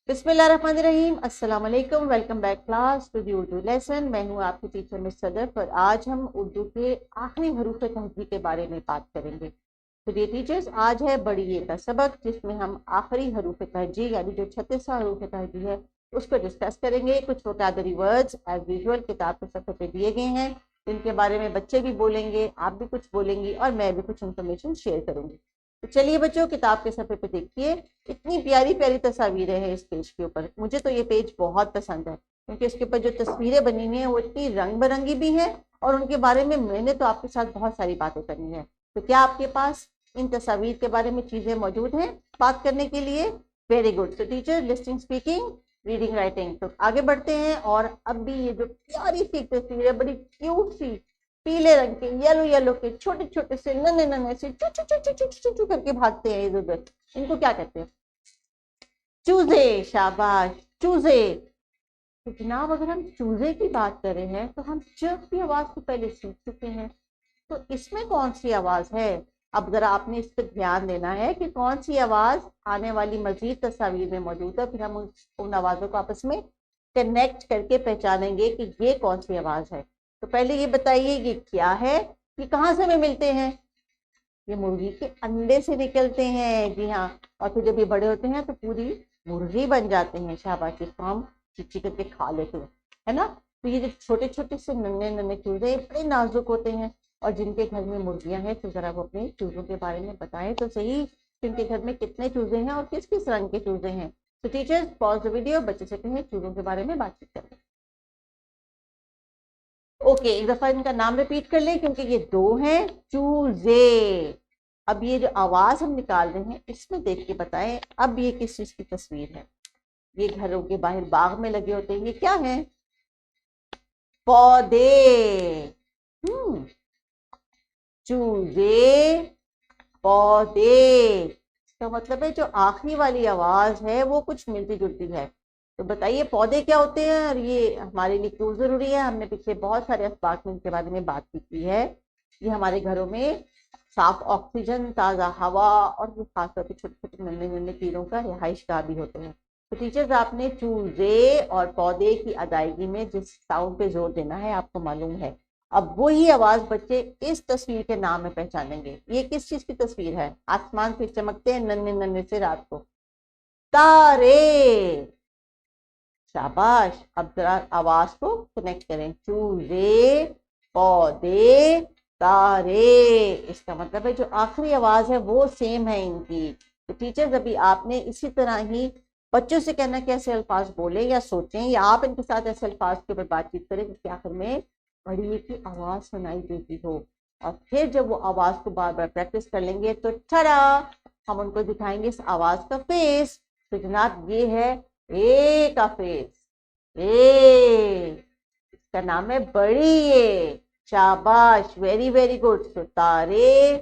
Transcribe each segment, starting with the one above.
बिस्मिल्लाहिर्रहमानिर्रहीम, अस्सलाम वालेकुम। Welcome back class to the Urdu lesson. मैं हूँ आपकी टीचर मिस सदफ और आज हम उर्दू के आखिरी हरूफ तहजी के बारे में बात करेंगे। तो ये टीचर्स, आज है बड़ी ये का सबक जिसमें हम आखिरी हरूफ तहजी यानी जो 36वां हरूफ तहजी है उसको डिस्कस करेंगे। कुछ वोकैबुलरी वर्ड्स एज यूजुअल किताब के सफ़े पे दिए गए हैं, इनके बारे में बच्चे भी बोलेंगे, आप भी कुछ बोलेंगी और मैं भी कुछ इन्फॉर्मेशन शेयर करूंगी। तो चलिए बच्चों, किताब के सफ़े पे देखिए, इतनी प्यारी प्यारी तस्वीरें हैं इस पेज के ऊपर। मुझे तो ये पेज बहुत पसंद है क्योंकि इसके ऊपर जो तस्वीरें बनी हुई हैं वो इतनी रंग बिरंगी भी हैं और उनके बारे में मैंने तो आपके साथ बहुत सारी बातें करनी है। तो क्या आपके पास इन तस्वीर के बारे में चीज़ें मौजूद हैं बात करने के लिए? Very good. तो teacher, listening, speaking, reading, writing. तो आगे बढ़ते हैं और अब भी ये जो प्यारी सी तस्वीर है, बड़ी क्यूट सी, पीले रंग के, येलो येलो के, छोटे छोटे से नन्हे नन्हे से चू चू चू चू चू चू चू करके भागते हैं इधर उधर, इनको क्या कहते हैं? चूजे। शाबाश, चूजे। तो जनाब, अगर हम चूजे की बात करें हैं तो हम च की आवाज तो पहले सीख चुके हैं, तो इसमें कौन सी आवाज है? अब जरा आपने इस पर ध्यान देना है कि कौन सी आवाज आने वाली मजीद तस्वीर में मौजूद है, फिर हम उन आवाजों को आपस में कनेक्ट करके पहचानेंगे कि ये कौन सी आवाज है। तो पहले ये बताइए, ये क्या है, ये कहाँ से हमें मिलते हैं? ये मुर्गी के अंडे से निकलते हैं, जी हाँ। और फिर जब ये बड़े होते हैं तो पूरी मुर्गी बन जाते हैं। शाबाश, इसको हम चिच्ची करके खा लेते हैं, है ना। तो ये जो छोटे छोटे से नन्हे नन्हे चूजे बड़े नाजुक होते हैं और जिनके घर में मुर्गियां हैं, तो जरा वो अपने चूजों के बारे में बताएं तो सही, जिनके घर में कितने चूजे हैं और किस किस रंग के चूजे हैं। तो टीचर्स, पॉज द वीडियो, बच्चे से कहें चूजों के बारे में बातचीत करें। ओके, एक दफा इनका नाम रिपीट कर लें क्योंकि ये दो हैं, चूजे। अब ये जो आवाज हम निकाल रहे हैं इसमें देख के बताएं अब ये किस चीज की तस्वीर है। ये घरों के बाहर बाग में लगे होते हैं, ये क्या है? पौधे। चूजे, पौधे। इसका मतलब है जो आखिरी वाली आवाज है वो कुछ मिलती जुलती है। तो बताइए पौधे क्या होते हैं और ये हमारे लिए क्यों जरूरी है? हमने पिछले बहुत सारे असबाक में इनके बारे में बात की है। ये हमारे घरों में साफ ऑक्सीजन, ताज़ा हवा और ये खासतौर पर छोटे छोटे नन्हे नन्हे कीड़ों का रिहाइश गाह भी होते हैं। तो टीचर्स, आपने चूजे और पौधे की अदायगी में जिस साउंड पे जोर देना है आपको मालूम है। अब वही आवाज बच्चे इस तस्वीर के नाम में पहचानेंगे। ये किस चीज की तस्वीर है? आसमान से चमकते हैं नन्हे नन्हे से रात को तारे। शाबाश। अब जरा आवाज को कनेक्ट करें, चूजे, पौधे, तारे। इसका मतलब है जो आखिरी आवाज है वो सेम है इनकी। तो टीचर्स, अभी आपने इसी तरह ही बच्चों से कहना कि ऐसे अल्फाज बोले या सोचें या आप इनके साथ ऐसे अल्फाज के ऊपर बातचीत करें जिसके आखिर में बड़ी की आवाज सुनाई देती हो। और फिर जब वो आवाज को बार बार प्रैक्टिस कर लेंगे तो ठड़ा, हम उनको दिखाएंगे इस आवाज का फेस। तो जनाब, ये है ए का फेस। ए, इसका नाम है बड़ी ए। शाबाश, वेरी वेरी गुड। तो तारे,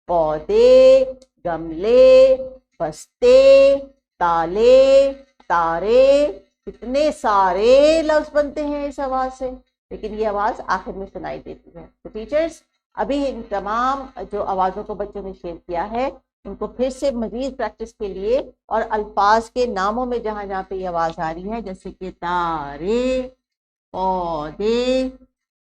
पौधे, गमले, बस्ते, ताले, तारे, कितने सारे लफ्ज बनते हैं इस आवाज से, लेकिन ये आवाज आखिर में सुनाई देती है। तो टीचर्स, अभी इन तमाम जो आवाजों को बच्चों ने शेयर किया है उनको फिर से मजीद प्रैक्टिस के लिए और अल्फाज के नामों में जहां जहां पे ये आवाज आ रही है, जैसे कि तारे, पौधे,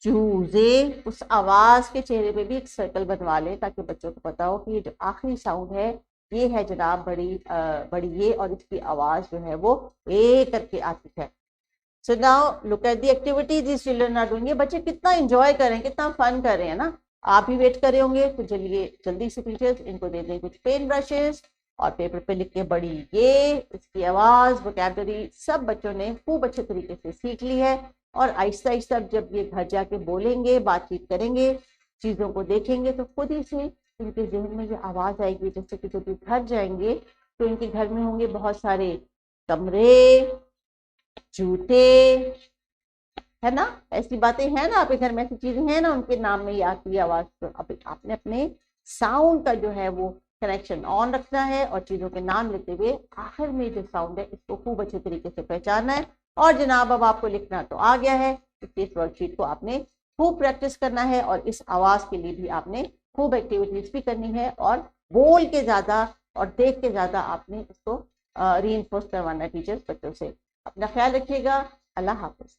चूजे, उस आवाज के चेहरे पे भी एक सर्कल बनवा ले ताकि बच्चों को पता हो कि ये जो आखिरी साउंड है ये है जनाब बड़ी ये, और इसकी आवाज जो है वो ए करके आती है। So now look at the activities this children are doing. ये बच्चे कितना एंजॉय कर रहे हैं, कितना फन कर रहे हैं ना। आप भी वेट कर रहे होंगे, तो चलिए जल्दी से टीचर्स इनको दे दें कुछ पेन ब्रशेस और पेपर पे लिख के बड़ी ये, इसकी आवाज, वोकैबुलरी सब बच्चों ने खूब अच्छे तरीके से सीख ली है। और आहिस्ता आहिस्ता जब ये घर जाके बोलेंगे, बातचीत करेंगे, चीजों को देखेंगे, तो खुद ही से इनके जहन में ये आवाज आएगी। जैसे कि जब ये घर जाएंगे तो इनके घर में होंगे बहुत सारे कमरे, जूते, है ना, ऐसी बातें हैं ना आपके घर में, ऐसी चीजें हैं ना, उनके नाम में ही आती है आवाज। तो अब आपने अपने साउंड का जो है वो कनेक्शन ऑन रखना है और चीजों के नाम लेते हुए आखिर में जो साउंड है इसको खूब अच्छे तरीके से पहचानना है। और जनाब, अब आपको लिखना तो आ गया है, इस वर्कशीट को आपने खूब प्रैक्टिस करना है और इस आवाज के लिए भी आपने खूब एक्टिविटीज भी करनी है और बोल के ज्यादा और देख के ज्यादा आपने इसको री इन्फोर्स करवाना है टीचर्स बच्चों से। अपना ख्याल रखिएगा। अल्लाह हाफिज।